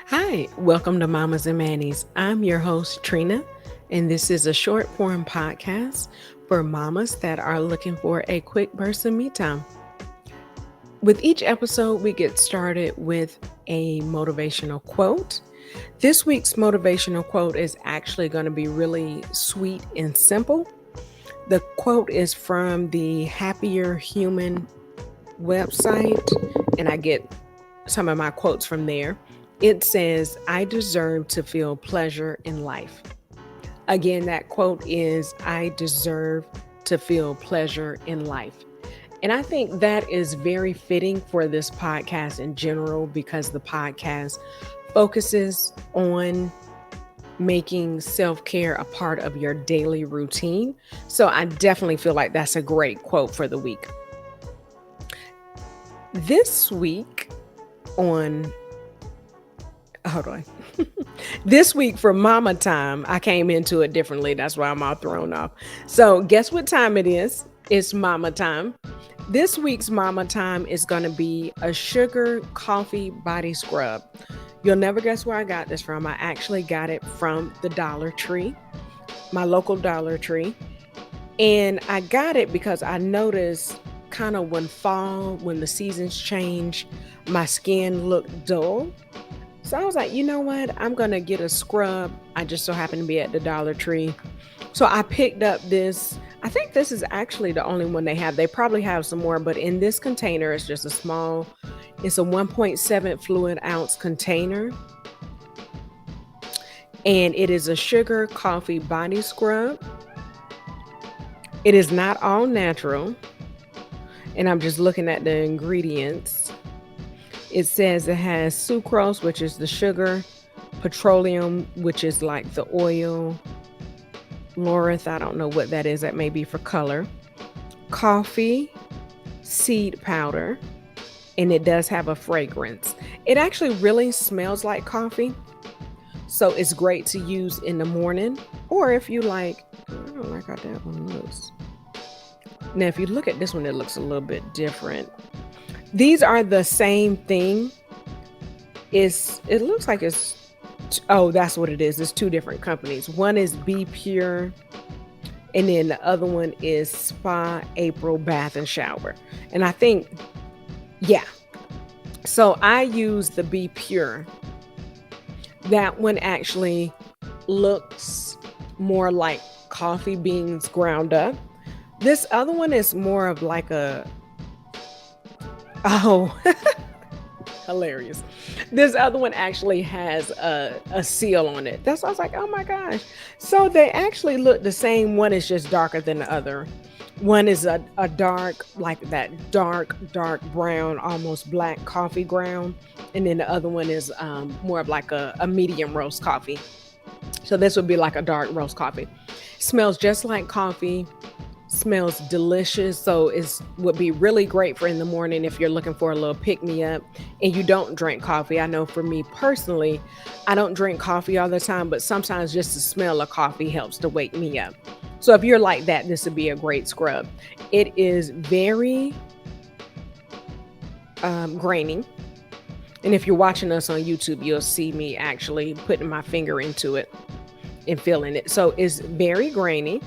Hi, welcome to Mommas and Manis. I'm your host, Trina, and this is a short form podcast for mamas that are looking for a quick burst of me time. With each episode, we get started with a motivational quote. This week's motivational quote is actually going to be really sweet and simple. The quote is from the Happier Human website, and I get some of my quotes from there. It says, I deserve to feel pleasure in life. Again, that quote is, I deserve to feel pleasure in life. And I think that is very fitting for this podcast in general because the podcast focuses on making self-care a part of your daily routine. So I definitely feel like that's a great quote for the week. This week on hold on. This week for Mama Time, I came into it differently. That's why I'm all thrown off. So guess what time it is? It's Mama Time. This week's Mama Time is going to be a sugar coffee body scrub. You'll never guess where I got this from. I actually got it from the Dollar Tree, my local Dollar Tree. And I got it because I noticed kind of when the seasons change, my skin looked dull. So I was like, you know what? I'm going to get a scrub. I just so happened to be at the Dollar Tree. So I picked up this. I think this is actually the only one they have. They probably have some more, but in this container, it's just it's a 1.7 fluid ounce container. And it is a sugar coffee body scrub. It is not all natural. And I'm just looking at the ingredients. It says it has sucrose, which is the sugar, petroleum, which is like the oil, laureth, I don't know what that is, that may be for color, coffee, seed powder, and it does have a fragrance. It actually really smells like coffee, so it's great to use in the morning, or if you like, I don't like how that one looks. Now, if you look at this one, it looks a little bit different. These are the same thing. It looks like that's what it is. It's two different companies. One is Be Pure, and then the other one is Spa April Bath and Shower. And I think, yeah. So I use the Be Pure. That one actually looks more like coffee beans ground up. This other one is more of like hilarious. This other one actually has a seal on it. That's why I was like, oh my gosh. So they actually look the same. One is just darker than the other. One is a dark, like that dark brown, almost black coffee ground. And then the other one is more of like a medium roast coffee. So this would be like a dark roast coffee. Smells just like coffee. Smells delicious, so it would be really great for in the morning if you're looking for a little pick-me-up and you don't drink coffee. I know for me personally, I don't drink coffee all the time, but sometimes just the smell of coffee helps to wake me up. So if you're like that, this would be a great scrub. It is very grainy, and if you're watching us on YouTube, you'll see me actually putting my finger into it and feeling it. So it's very grainy.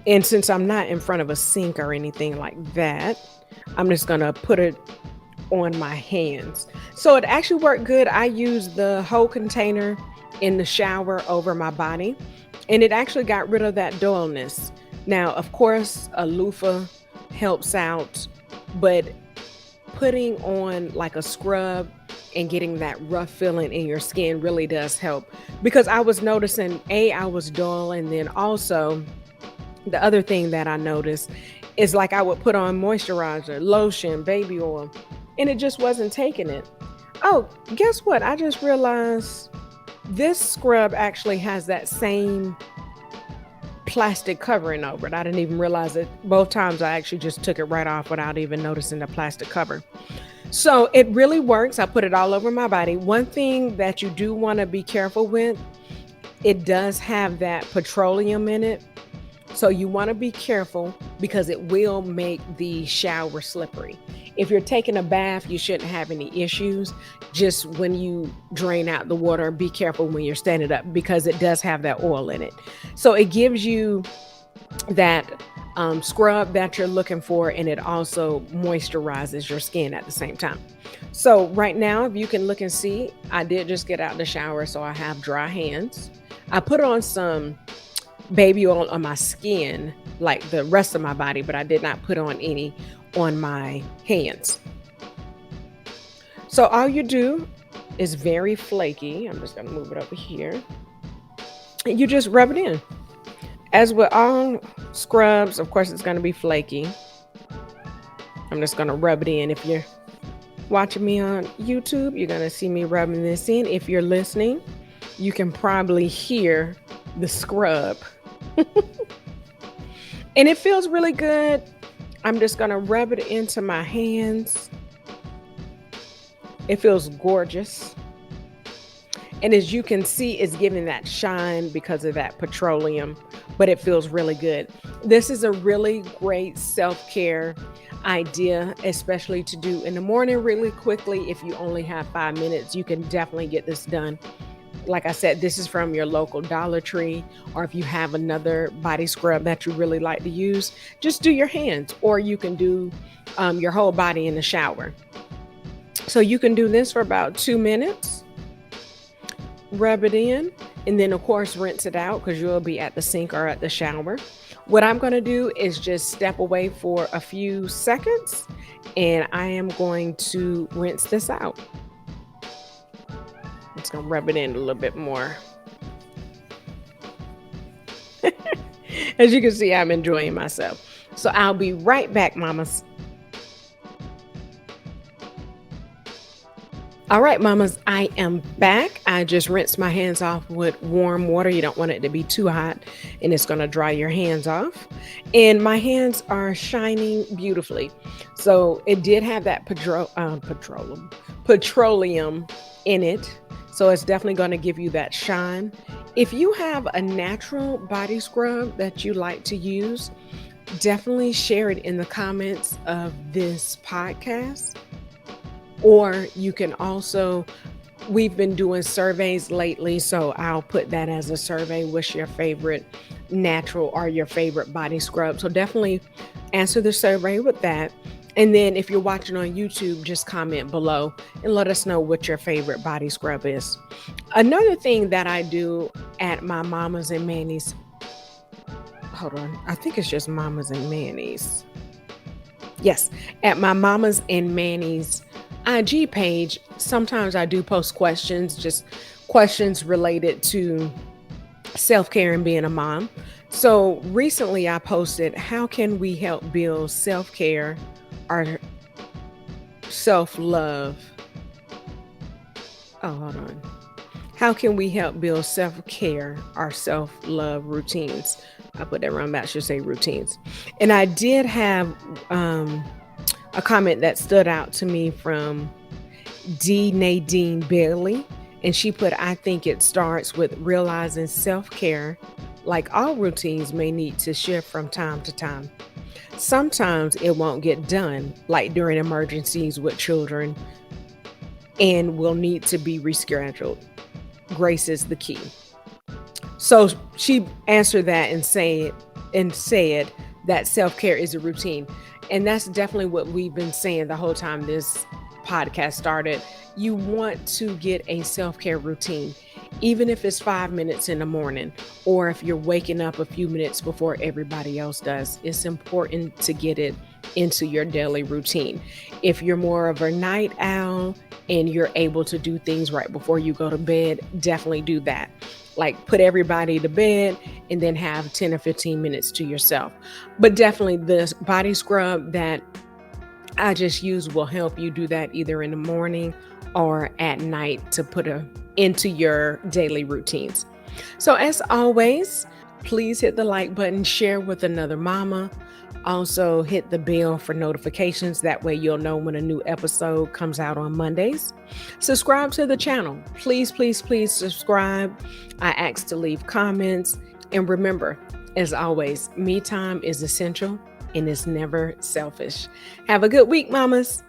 And since I'm not in front of a sink or anything like that, I'm just going to put it on my hands. So it actually worked good. I used the whole container in the shower over my body, and it actually got rid of that dullness. Now, of course, a loofah helps out, but putting on like a scrub and getting that rough feeling in your skin really does help. Because I was noticing, I was dull, and then also the other thing that I noticed is like I would put on moisturizer, lotion, baby oil, and it just wasn't taking it. Oh, guess what? I just realized this scrub actually has that same plastic covering over it. I didn't even realize it. Both times I actually just took it right off without even noticing the plastic cover. So it really works. I put it all over my body. One thing that you do want to be careful with, it does have that petroleum in it. So you want to be careful because it will make the shower slippery. If you're taking a bath, you shouldn't have any issues. Just when you drain out the water, be careful when you're standing up because it does have that oil in it. So it gives you that scrub that you're looking for, and it also moisturizes your skin at the same time. So right now, if you can look and see, I did just get out the shower, so I have dry hands. I put on some baby oil on my skin, like the rest of my body, but I did not put on any on my hands. So all you do is very flaky. I'm just going to move it over here. And you just rub it in. As with all scrubs, of course, it's going to be flaky. I'm just going to rub it in. If you're watching me on YouTube, you're going to see me rubbing this in. If you're listening, you can probably hear the scrub. And it feels really good. I'm just going to rub it into my hands. It feels gorgeous. And as you can see, it's giving that shine because of that petroleum, but it feels really good. This is a really great self-care idea, especially to do in the morning really quickly. If you only have 5 minutes, you can definitely get this done. Like I said, this is from your local Dollar Tree, or if you have another body scrub that you really like to use, just do your hands, or you can do your whole body in the shower. So you can do this for about 2 minutes, rub it in, and then of course rinse it out because you'll be at the sink or at the shower. What I'm going to do is just step away for a few seconds, and I am going to rinse this out. I'm just going to rub it in a little bit more. As you can see, I'm enjoying myself. So I'll be right back, mamas. All right, mamas, I am back. I just rinsed my hands off with warm water. You don't want it to be too hot, and it's going to dry your hands off. And my hands are shining beautifully. So it did have that petroleum in it. So it's definitely going to give you that shine. If you have a natural body scrub that you like to use, definitely share it in the comments of this podcast. Or you can also, we've been doing surveys lately, so I'll put that as a survey. What's your favorite natural or your favorite body scrub? So definitely answer the survey with that. And then if you're watching on YouTube, just comment below and let us know what your favorite body scrub is. Another thing that I do at my Mommas and Manis, hold on, I think it's just Mommas and Manis. Yes, at my Mommas and Manis IG page, sometimes I do post questions, just questions related to self-care and being a mom. So recently I posted, how can we help build self-care or self-love? Oh, hold on. How can we help build self-care or self-love routines? I put that wrong, I should say routines. And I did have a comment that stood out to me from D. Nadine Bailey. And she put, I think it starts with realizing self-care, like all routines, may need to shift from time to time. Sometimes it won't get done, like during emergencies with children, and will need to be rescheduled. Grace is the key. So she answered that and said that self-care is a routine. And that's definitely what we've been saying the whole time this podcast started. You want to get a self-care routine, even if it's 5 minutes in the morning, or if you're waking up a few minutes before everybody else does. It's important to get it into your daily routine. If you're more of a night owl and you're able to do things right before you go to bed, definitely do that. Like put everybody to bed and then have 10 or 15 minutes to yourself. But definitely the body scrub that I just use will help you do that either in the morning or at night to put into your daily routines. So as always, please hit the like button, share with another mama. Also hit the bell for notifications. That way you'll know when a new episode comes out on Mondays. Subscribe to the channel. Please, please, please subscribe. I ask to leave comments. And remember, as always, me time is essential and it's never selfish. Have a good week, mamas.